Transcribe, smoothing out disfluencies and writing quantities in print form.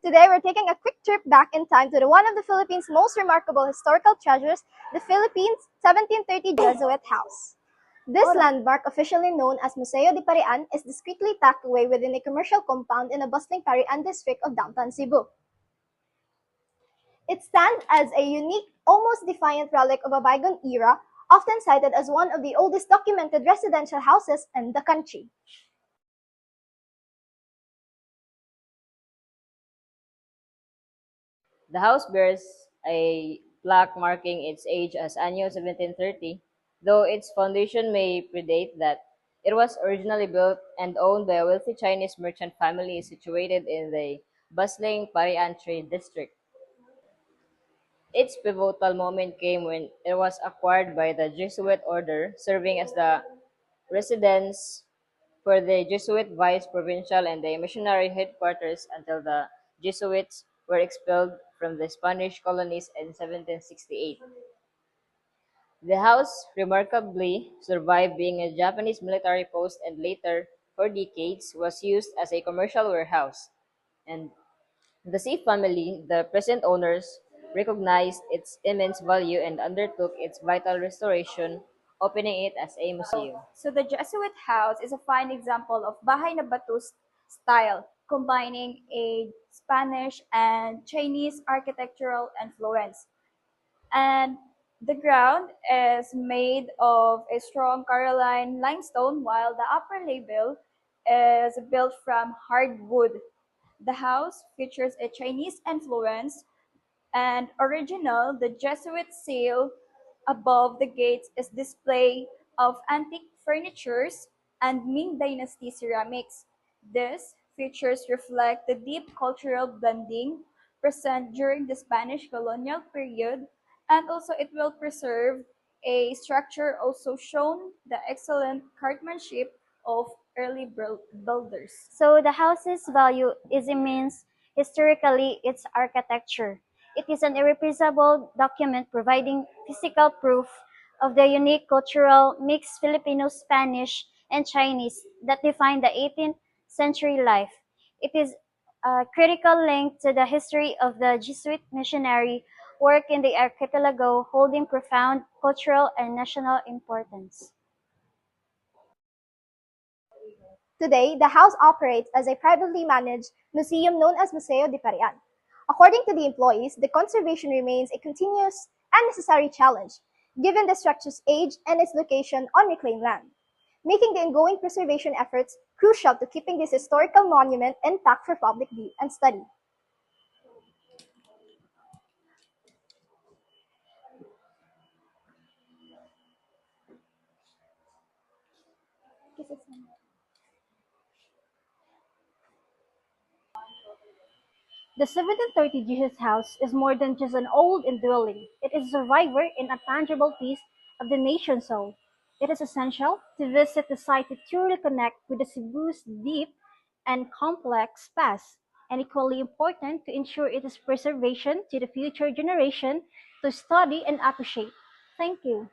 Today, we're taking a quick trip back in time to one of the Philippines' most remarkable historical treasures, the Philippines 1730 Jesuit House. This landmark, officially known as Museo de Parian, is discreetly tucked away within a commercial compound in the bustling Parian district of downtown Cebu. It stands as a unique, almost defiant relic of a bygone era, often cited as one of the oldest documented residential houses in the country. The house bears a plaque marking its age as Anno 1730, though its foundation may predate that. It was originally built and owned by a wealthy Chinese merchant family situated in the bustling Parian trade district. Its pivotal moment came when it was acquired by the Jesuit order, serving as the residence for the Jesuit vice provincial and the missionary headquarters until the Jesuits were expelled from the Spanish colonies in 1768. The house remarkably survived being a Japanese military post and later, for decades, was used as a commercial warehouse. And the Si family, the present owners, recognized its immense value and undertook its vital restoration, opening it as a museum. So the Jesuit house is a fine example of Bahay na Bato style, combining a Spanish and Chinese architectural influence. And the ground is made of a strong Caroline limestone, while the upper level is built from hardwood. The house features a Chinese influence and original, the Jesuit seal above the gates is display of antique furnitures and Ming Dynasty ceramics. These features reflect the deep cultural blending present during the Spanish colonial period, and also it will preserve a structure also shown the excellent craftsmanship of early builders. So the house's value is immense historically its architecture. It is an irreplaceable document providing physical proof of the unique cultural mix Filipino, Spanish, and Chinese that define the 18th century life. It is a critical link to the history of the Jesuit missionary work in the archipelago, holding profound cultural and national importance. Today, the house operates as a privately managed museum known as Museo de Parian. According to the employees, the conservation remains a continuous and necessary challenge, given the structure's age and its location on reclaimed land, making the ongoing preservation efforts crucial to keeping this historical monument intact for public view and study. The 1730 Jesus House is more than just an old indwelling. It is a survivor and a tangible piece of the nation's soul. It is essential to visit the site to truly connect with the Cebu's deep and complex past, and equally important to ensure its preservation to the future generation to study and appreciate. Thank you.